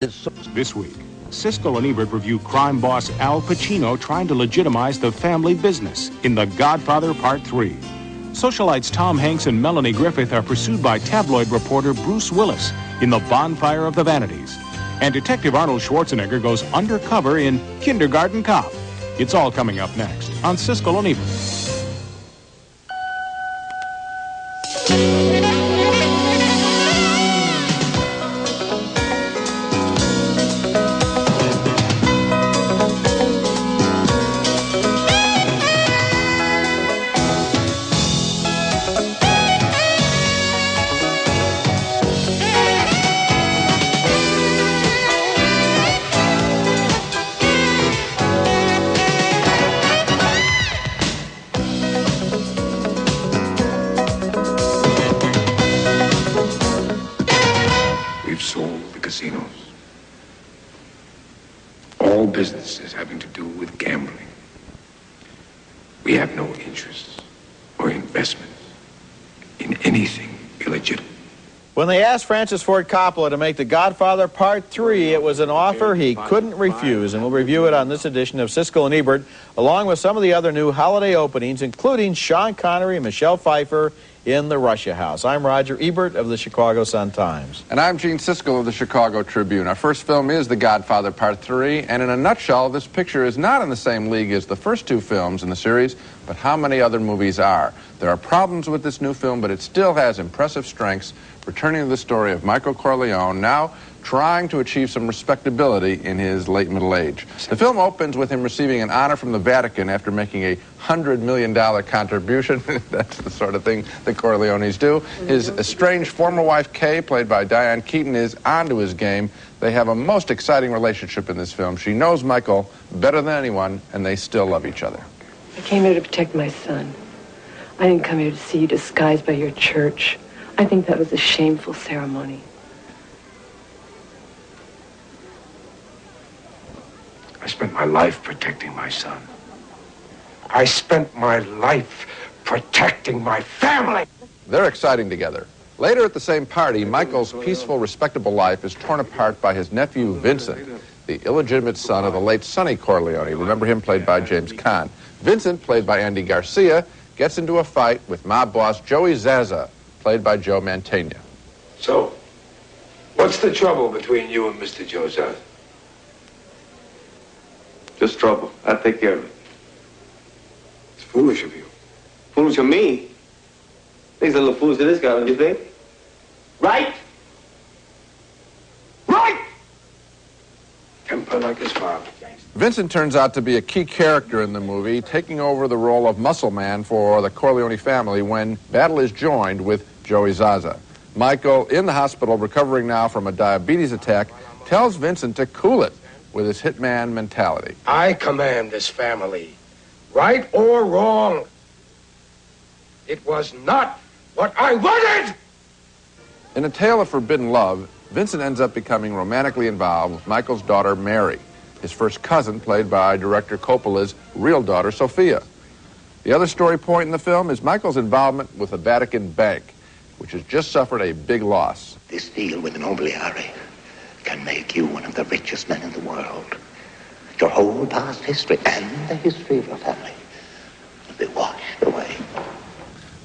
This week, Siskel and Ebert review crime boss Al Pacino trying to legitimize the family business in The Godfather Part 3. Socialites Tom Hanks and Melanie Griffith are pursued by tabloid reporter Bruce Willis in The Bonfire of the Vanities. And Detective Arnold Schwarzenegger goes undercover in Kindergarten Cop. It's all coming up next on Siskel and Ebert. Sold the casinos. All businesses having to do with gambling. We have no interest or investment in anything illegitimate. When they asked Francis Ford Coppola to make The Godfather Part 3, it was an offer he couldn't refuse, and we'll review it on this edition of Siskel and Ebert, along with some of the other new holiday openings, including Sean Connery and Michelle Pfeiffer in the Russia House. I'm Roger Ebert of the Chicago Sun-Times. And I'm Gene Siskel of the Chicago Tribune. Our first film is The Godfather Part 3, and in a nutshell, this picture is not in the same league as the first two films in the series, but how many other movies are. There are problems with this new film, but it still has impressive strengths, returning to the story of Michael Corleone, now trying to achieve some respectability in his late middle age. The film opens with him receiving an honor from the Vatican after making a $100 million contribution. That's the sort of thing the Corleones do. His estranged former wife, Kay, played by Diane Keaton, is onto his game. They have a most exciting relationship in this film. She knows Michael better than anyone, and they still love each other. I came here to protect my son. I didn't come here to see you disguised by your church. I think that was a shameful ceremony. I spent my life protecting my son. I spent my life protecting my family. They're exciting together. Later at the same party, Michael's peaceful, respectable life is torn apart by his nephew, Vincent, the illegitimate son of the late Sonny Corleone. Remember him, played by James Caan. Vincent, played by Andy Garcia, gets into a fight with mob boss Joey Zaza, played by Joe Mantegna. So, what's the trouble between you and Mr. Joe Zaza? Just trouble. I'll take care of it. It's foolish of you. Foolish of me? Things a little foolish to this guy, don't you think? Right? Right! Temper like his father. Vincent turns out to be a key character in the movie, taking over the role of muscle man for the Corleone family when battle is joined with Joey Zaza. Michael, in the hospital recovering now from a diabetes attack, tells Vincent to cool it with his hitman mentality. I command this family, right or wrong. It was not what I wanted! In A Tale of Forbidden Love, Vincent ends up becoming romantically involved with Michael's daughter, Mary, his first cousin, played by director Coppola's real daughter, Sophia. The other story point in the film is Michael's involvement with the Vatican Bank, which has just suffered a big loss. This deal with an Nobiliare can make you one of the richest men in the world. Your whole past history and the history of your family will be washed away.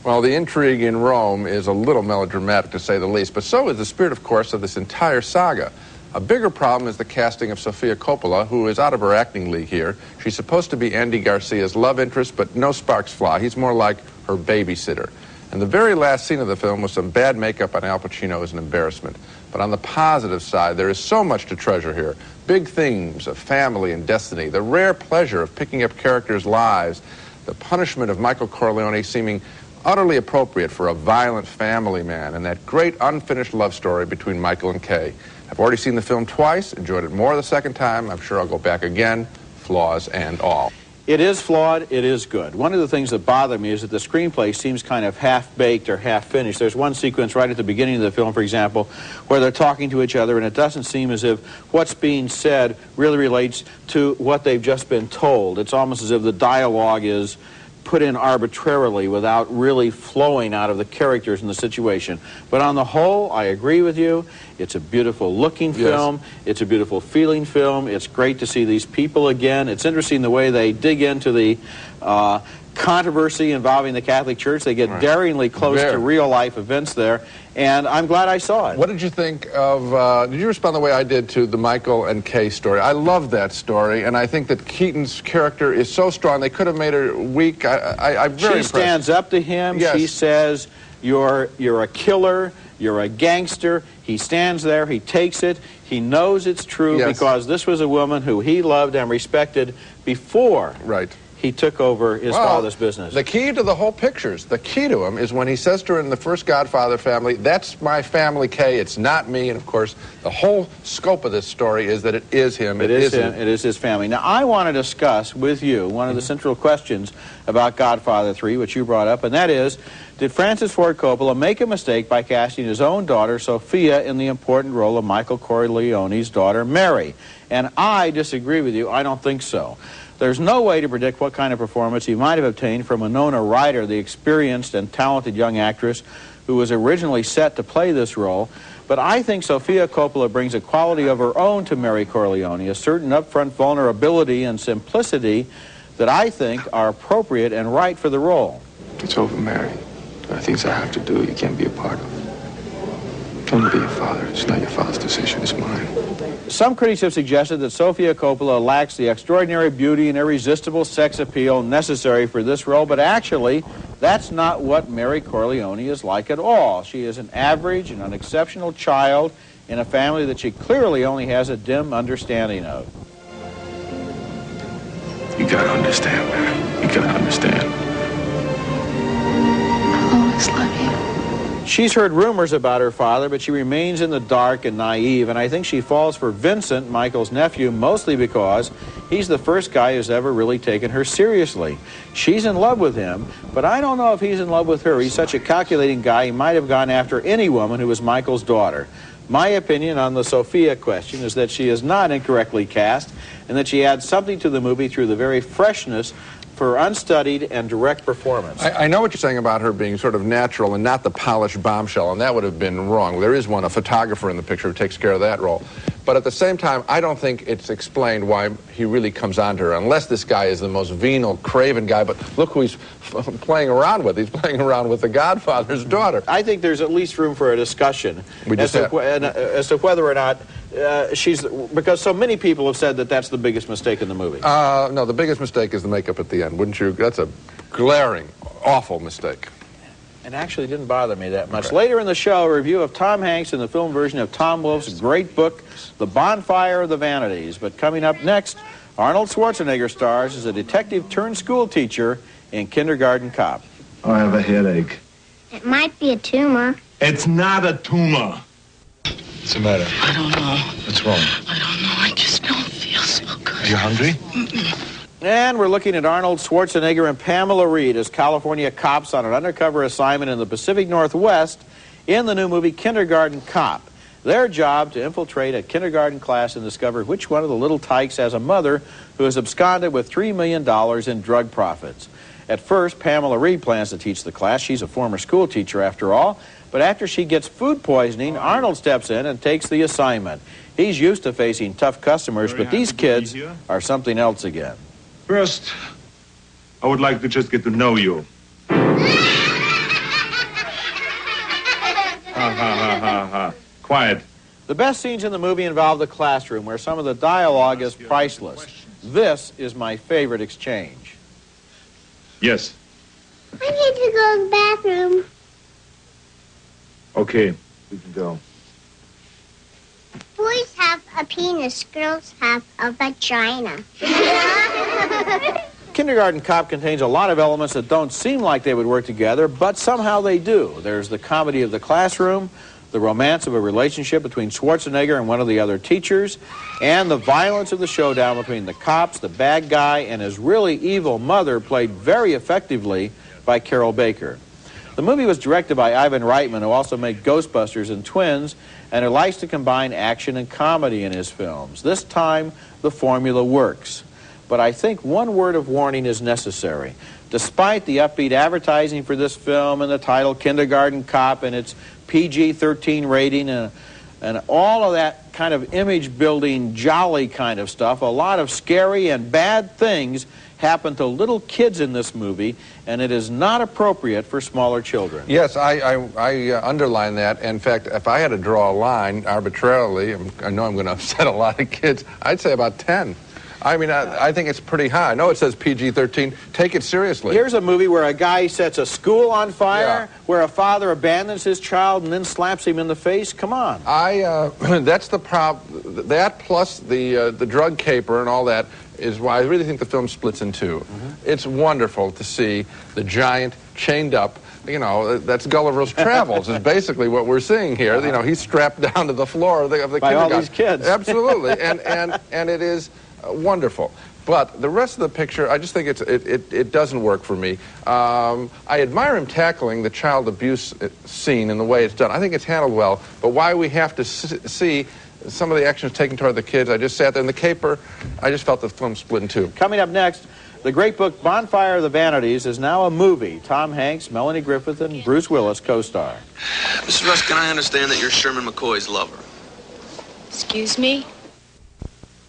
Well, the intrigue in Rome is a little melodramatic, to say the least, but so is the spirit, of course, of this entire saga. A bigger problem is the casting of Sofia Coppola, who is out of her acting league here. She's supposed to be Andy Garcia's love interest, but no sparks fly. He's more like her babysitter. And the very last scene of the film with some bad makeup on Al Pacino is an embarrassment. But on the positive side, there is so much to treasure here. Big themes of family and destiny, the rare pleasure of picking up characters' lives, the punishment of Michael Corleone seeming utterly appropriate for a violent family man, and that great unfinished love story between Michael and Kay. I've already seen the film twice, enjoyed it more the second time. I'm sure I'll go back again, flaws and all. It is flawed, it is good. One of the things that bothered me is that the screenplay seems kind of half-baked or half-finished. There's one sequence right at the beginning of the film, for example, where they're talking to each other, and it doesn't seem as if what's being said really relates to what they've just been told. It's almost as if the dialogue is put in arbitrarily without really flowing out of the characters and the situation. But on the whole, I agree with you. It's a beautiful looking film. It's a beautiful feeling film. It's great to see these people again. It's interesting the way they dig into the controversy involving the Catholic Church. They get daringly close to real-life events there, and I'm glad I saw it. What did you think of, did you respond the way I did to the Michael and Kay story? I love that story, and I think that Keaton's character is so strong. They could have made her weak. I'm very impressed. She stands up to him. Yes. She says, you're a killer, you're a gangster. He stands there, he takes it, he knows it's true because this was a woman who he loved and respected before he took over his father's business. The key to the whole pictures, the key to him is when he says to her in the first Godfather family, that's my family, Kay, it's not me. And of course, the whole scope of this story is that it is him. It is him. It is his family. Now, I want to discuss with you one of the central questions about Godfather 3, which you brought up, and that is, did Francis Ford Coppola make a mistake by casting his own daughter, Sophia, in the important role of Michael Corleone's daughter, Mary? And I disagree with you. I don't think so. There's no way to predict what kind of performance he might have obtained from Winona Ryder, the experienced and talented young actress who was originally set to play this role. But I think Sofia Coppola brings a quality of her own to Mary Corleone, a certain upfront vulnerability and simplicity that I think are appropriate and right for the role. It's over, Mary. There are things I have to do you can't be a part of. Don't be your father. It's not your father's decision, it's mine. Some critics have suggested that Sofia Coppola lacks the extraordinary beauty and irresistible sex appeal necessary for this role, but actually, that's not what Mary Corleone is like at all. She is an average and an exceptional child in a family that she clearly only has a dim understanding of. You gotta understand, man. You gotta understand. I'll always love you. She's heard rumors about her father, but she remains in the dark and naive, and I think she falls for Vincent, Michael's nephew, mostly because he's the first guy who's ever really taken her seriously. She's in love with him, but I don't know if he's in love with her. He's such a calculating guy, he might have gone after any woman who was Michael's daughter. My opinion on the Sophia question is that she is not incorrectly cast, and that she adds something to the movie through the very freshness for unstudied and direct performance. I know what you're saying about her being sort of natural and not the polished bombshell, and that would have been wrong. There is one, a photographer in the picture who takes care of that role. But at the same time, I don't think it's explained why he really comes on to her, unless this guy is the most venal, craven guy. But look who he's playing around with. He's playing around with the Godfather's daughter. I think there's at least room for a discussion as to whether or not because so many people have said that that's the biggest mistake in the movie. No, the biggest mistake is the makeup at the end, wouldn't you? That's a glaring, awful mistake. It actually didn't bother me that much. Okay. Later in the show, a review of Tom Hanks in the film version of Tom Wolfe's great book, The Bonfire of the Vanities. But coming up next, Arnold Schwarzenegger stars as a detective turned school teacher in Kindergarten Cop. I have a headache. It might be a tumor. It's not a tumor. What's the matter? I don't know. What's wrong? I don't know. I just don't feel so good. Are you hungry? Mm-mm. And we're looking at Arnold Schwarzenegger and Pamela Reed as California cops on an undercover assignment in the Pacific Northwest in the new movie Kindergarten Cop. Their job to infiltrate a kindergarten class and discover which one of the little tykes has a mother who has absconded with $3 million in drug profits. At first, Pamela Reed plans to teach the class. She's a former school teacher, after all. But after she gets food poisoning, Arnold steps in and takes the assignment. He's used to facing tough customers, but these kids are something else again. First, I would like to just get to know you. Ha ha ha ha ha. Quiet. The best scenes in the movie involve the classroom, where some of the dialogue is priceless. This is my favorite exchange. Yes. I need to go to the bathroom. Okay, we can go. Boys have a penis, girls have a vagina. Kindergarten Cop contains a lot of elements that don't seem like they would work together, but somehow they do. There's the comedy of the classroom, the romance of a relationship between Schwarzenegger and one of the other teachers, and the violence of the showdown between the cops, the bad guy, and his really evil mother, played very effectively by Carol Baker. The movie was directed by Ivan Reitman, who also made Ghostbusters and Twins, and who likes to combine action and comedy in his films. This time, the formula works. But I think one word of warning is necessary. Despite the upbeat advertising for this film and the title Kindergarten Cop and its PG-13 rating and all of that kind of image-building, jolly kind of stuff, a lot of scary and bad things happen to little kids in this movie, and it is not appropriate for smaller children. Yes, I underline that. In fact, if I had to draw a line arbitrarily, I know I'm going to upset a lot of kids, I'd say about 10. I mean, I think it's pretty high. I know it says PG-13. Take it seriously. Here's a movie where a guy sets a school on fire, where a father abandons his child and then slaps him in the face. Come on. That's the problem. That plus the drug caper and all that is why I really think the film splits in two. It's wonderful to see the giant chained up. You know, that's Gulliver's Travels is basically what we're seeing here. You know, he's strapped down to the floor of the kindergarten. All these kids. Absolutely, and it is wonderful. But the rest of the picture, I just think it doesn't work for me. I admire him tackling the child abuse scene and the way it's done. I think it's handled well. But why we have to see some of the actions taken toward the kids, I just sat there in the caper. I just felt the film split in two. Coming up next, the great book Bonfire of the Vanities is now a movie. Tom Hanks, Melanie Griffith, and Bruce Willis co-star. Mrs. Russ, can I understand that you're Sherman McCoy's lover? Excuse me?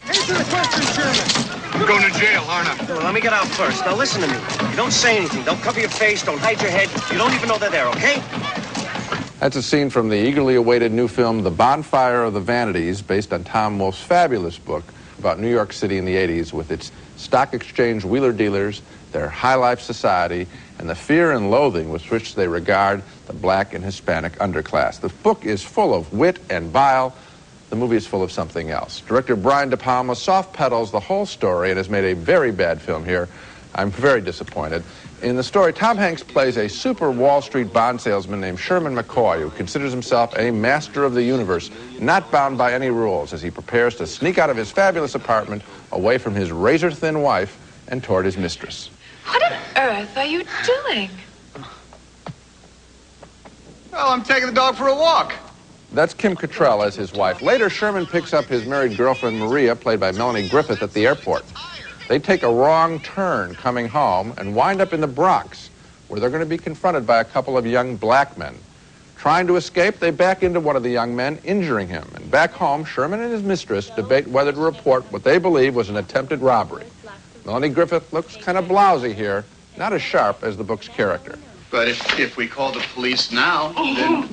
Answer the question, Sherman. I'm going to jail, aren't I? Well, let me get out first. Now listen to me. You don't say anything. Don't cover your face. Don't hide your head. You don't even know they're there, okay? That's a scene from the eagerly awaited new film, The Bonfire of the Vanities, based on Tom Wolfe's fabulous book about New York City in the 80s with its stock exchange wheeler-dealers, their high-life society, and the fear and loathing with which they regard the black and Hispanic underclass. The book is full of wit and bile. The movie is full of something else. Director Brian De Palma soft pedals the whole story and has made a very bad film here. I'm very disappointed. In the story, Tom Hanks plays a super Wall Street bond salesman named Sherman McCoy, who considers himself a master of the universe, not bound by any rules, as he prepares to sneak out of his fabulous apartment away from his razor-thin wife and toward his mistress. What on earth are you doing? Well, I'm taking the dog for a walk. That's Kim Cattrall as his wife. Later, Sherman picks up his married girlfriend, Maria, played by Melanie Griffith, at the airport. They take a wrong turn coming home and wind up in the Bronx, where they're going to be confronted by a couple of young black men. Trying to escape, they back into one of the young men, injuring him. And back home, Sherman and his mistress debate whether to report what they believe was an attempted robbery. Melanie Griffith looks kind of blousy here, not as sharp as the book's character. But if we call the police now, then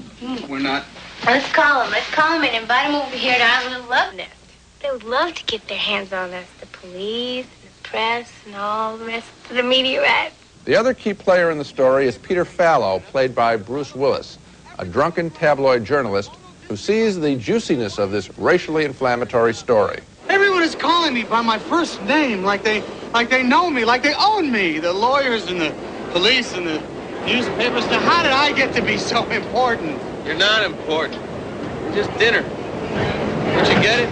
we're not... Let's call them. Let's call them and invite them over here to our little love nest. They would love to get their hands on us, the police, the press, and all the rest of the media rats. The other key player in the story is Peter Fallow, played by Bruce Willis, a drunken tabloid journalist who sees the juiciness of this racially inflammatory story. Everyone is calling me by my first name, like they know me, like they own me. The lawyers and the police and the newspapers. Now, how did I get to be so important? You're not important. Just dinner. Don't you get it?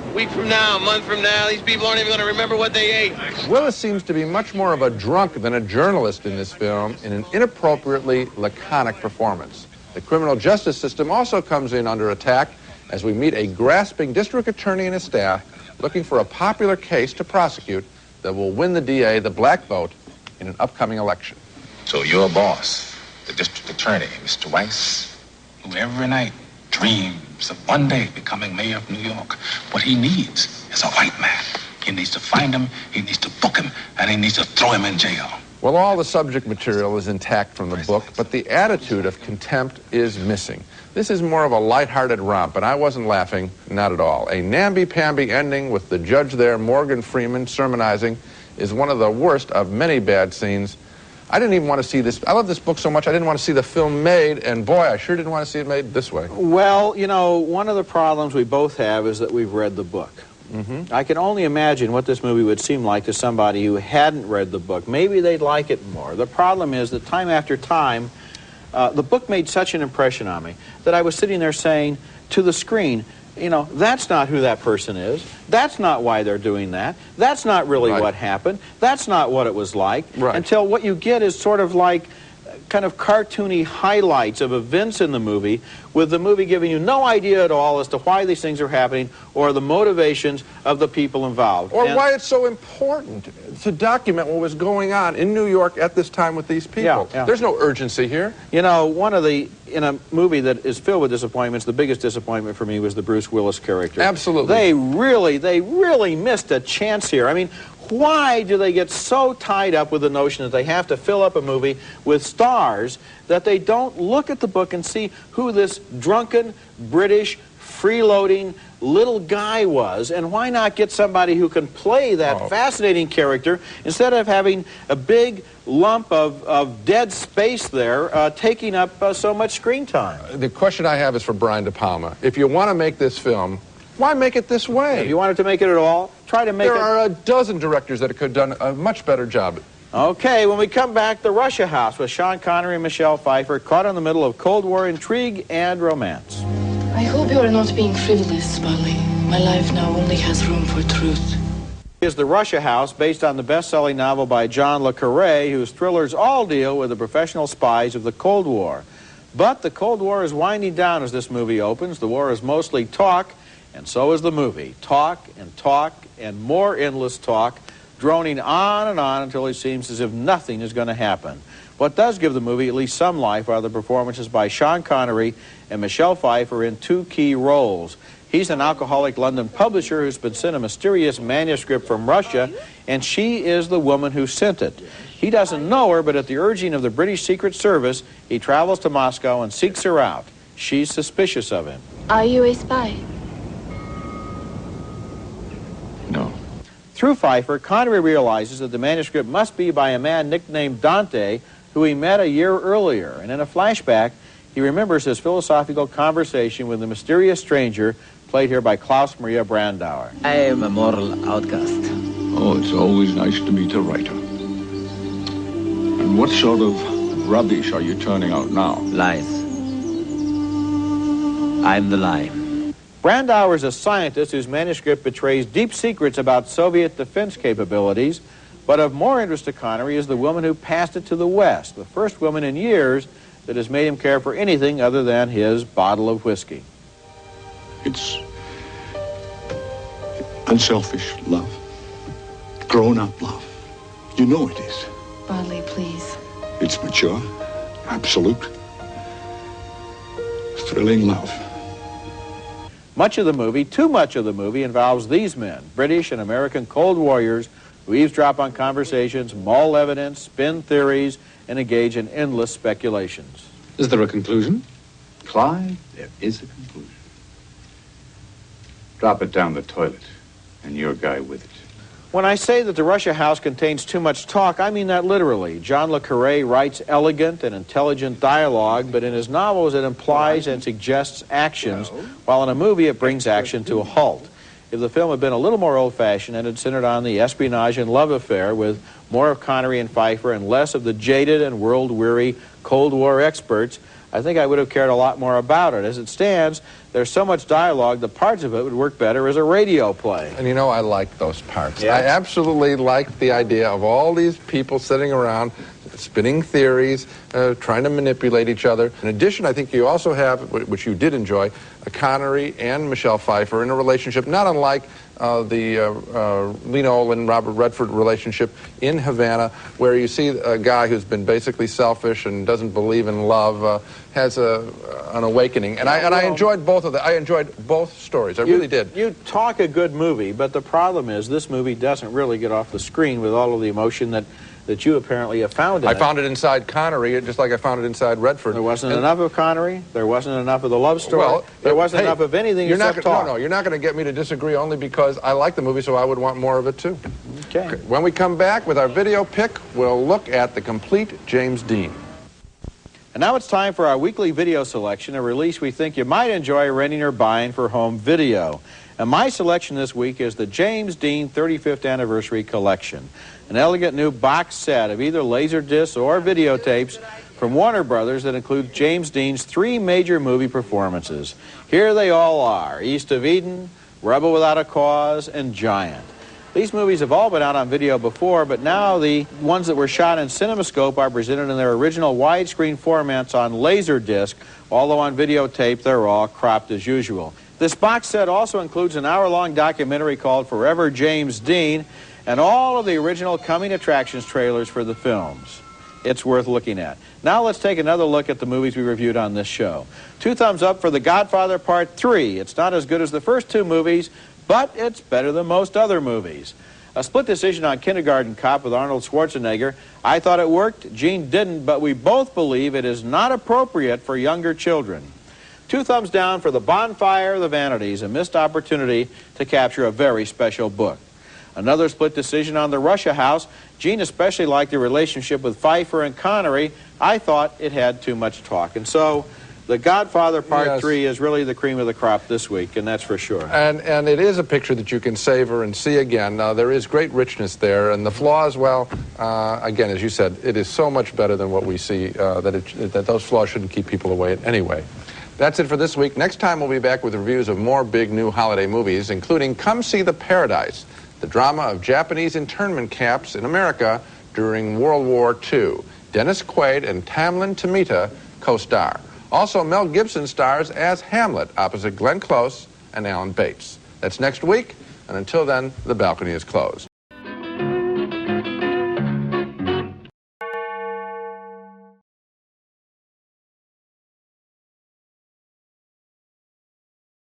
A week from now, a month from now, these people aren't even going to remember what they ate. Willis seems to be much more of a drunk than a journalist in this film, in an inappropriately laconic performance. The criminal justice system also comes in under attack as we meet a grasping district attorney and his staff looking for a popular case to prosecute that will win the DA the black vote in an upcoming election. So your boss, the district attorney, Mr. Weiss, who every night dreams of one day becoming mayor of New York, what he needs is a white man. He needs to find him, he needs to book him, and he needs to throw him in jail. Well, all the subject material is intact from the book, but the attitude of contempt is missing. This is more of a lighthearted romp, and I wasn't laughing, not at all. A namby-pamby ending with the judge there, Morgan Freeman, sermonizing, is one of the worst of many bad scenes. I didn't even want to see this. I love this book so much, I didn't want to see the film made, and boy, I sure didn't want to see it made this way. Well, you know, one of the problems we both have is that we've read the book. I can only imagine what this movie would seem like to somebody who hadn't read the book. Maybe they'd like it more. The problem is that time after time, the book made such an impression on me that I was sitting there saying to the screen, you know, that's not who that person is. That's not why they're doing that. That's not really what happened. That's not what it was like. Until what you get is sort of like kind of cartoony highlights of events in the movie, with the movie giving you no idea at all as to why these things are happening or the motivations of the people involved. Or why it's so important to document what was going on in New York at this time with these people. Yeah. There's no urgency here. You know, in a movie that is filled with disappointments, the biggest disappointment for me was the Bruce Willis character. Absolutely. They really missed a chance here. I mean, why do they get so tied up with the notion that they have to fill up a movie with stars that they don't look at the book and see who this drunken, British, freeloading little guy was? And why not get somebody who can play that fascinating character instead of having a big lump of dead space there taking up so much screen time? The question I have is for Brian De Palma. If you want to make this film, why make it this way? If you wanted to make it at all, try to make it... There are a dozen directors that could have done a much better job. Okay, when we come back, The Russia House with Sean Connery and Michelle Pfeiffer, caught in the middle of Cold War intrigue and romance. I hope you are not being frivolous, Barley. My life now only has room for truth. Is The Russia House, based on the best-selling novel by John le Carré, whose thrillers all deal with the professional spies of the Cold War. But the Cold War is winding down as this movie opens. The war is mostly talk, and so is the movie. Talk and more endless talk, droning on and on until it seems as if nothing is going to happen. What does give the movie at least some life are the performances by Sean Connery and Michelle Pfeiffer in two key roles. He's an alcoholic London publisher who's been sent a mysterious manuscript from Russia, and she is the woman who sent it. He doesn't know her, but at the urging of the British Secret Service, he travels to Moscow and seeks her out. She's suspicious of him. Are you a spy? No. Through Pfeiffer, Connery realizes that the manuscript must be by a man nicknamed Dante, who he met a year earlier. And in a flashback, he remembers his philosophical conversation with the mysterious stranger, played here by Klaus Maria Brandauer. I am a moral outcast. Oh, it's always nice to meet a writer. And what sort of rubbish are you turning out now? Lies. I'm the lie. Brandauer is a scientist whose manuscript betrays deep secrets about Soviet defense capabilities, but of more interest to Connery is the woman who passed it to the West, the first woman in years that has made him care for anything other than his bottle of whiskey. It's unselfish love. Grown-up love. You know it is. Barley, please. It's mature, absolute, thrilling love. Much of the movie, too much of the movie, involves these men, British and American Cold Warriors, who eavesdrop on conversations, mull evidence, spin theories, and engage in endless speculations. Is there a conclusion? Clyde, there is a conclusion. Drop it down the toilet, and your guy with it. When I say that The Russia House contains too much talk, I mean that literally. John le Carré writes elegant and intelligent dialogue, but in his novels it implies and suggests actions, while in a movie it brings action to a halt. If the film had been a little more old-fashioned and had centered on the espionage and love affair with more of Connery and Pfeiffer and less of the jaded and world-weary Cold War experts, I think I would have cared a lot more about it. As it stands, there's so much dialogue, the parts of it would work better as a radio play. And you know, I like those parts. Yeah. I absolutely like the idea of all these people sitting around spinning theories, trying to manipulate each other. In addition, I think you also have, which you did enjoy, Connery and Michelle Pfeiffer in a relationship not unlike the Leno and Robert Redford relationship in Havana, where you see a guy who's been basically selfish and doesn't believe in love has an awakening. And I enjoyed both of them. I enjoyed both stories. I really did. You talk a good movie, but the problem is this movie doesn't really get off the screen with all of the emotion that you apparently have found in it. I found it inside Connery, just like I found it inside Redford. There wasn't enough of Connery. There wasn't enough of the love story. Well, there wasn't enough of anything except talk. No, you're not going to get me to disagree only because I like the movie, so I would want more of it, too. Okay. When we come back with our video pick, we'll look at the complete James Dean. And now it's time for our weekly video selection, a release we think you might enjoy renting or buying for home video. And my selection this week is the James Dean 35th Anniversary Collection, an elegant new box set of either laserdiscs or videotapes from Warner Brothers that includes James Dean's 3 major movie performances. Here they all are: East of Eden, Rebel Without a Cause, and Giant. These movies have all been out on video before, but now the ones that were shot in CinemaScope are presented in their original widescreen formats on Laserdisc, although on videotape they're all cropped as usual. This box set also includes an hour-long documentary called Forever James Dean and all of the original coming attractions trailers for the films. It's worth looking at. Now let's take another look at the movies we reviewed on this show. 2 thumbs up for The Godfather Part 3. It's not as good as the first 2 movies, but it's better than most other movies. A split decision on Kindergarten Cop with Arnold Schwarzenegger. I thought it worked, Gene didn't, but we both believe it is not appropriate for younger children. 2 thumbs down for The Bonfire, The Vanities, a missed opportunity to capture a very special book. Another split decision on The Russia House. Gene especially liked the relationship with Pfeiffer and Connery. I thought it had too much talk. And so The Godfather Part 3 is really the cream of the crop this week, and that's for sure. And it is a picture that you can savor and see again. There is great richness there, and the flaws, well, again, as you said, it is so much better than what we see, that those flaws shouldn't keep people away anyway. That's it for this week. Next time we'll be back with reviews of more big new holiday movies, including Come See the Paradise, the drama of Japanese internment camps in America during World War II. Dennis Quaid and Tamlyn Tomita co-star. Also, Mel Gibson stars as Hamlet opposite Glenn Close and Alan Bates. That's next week, and until then, the balcony is closed.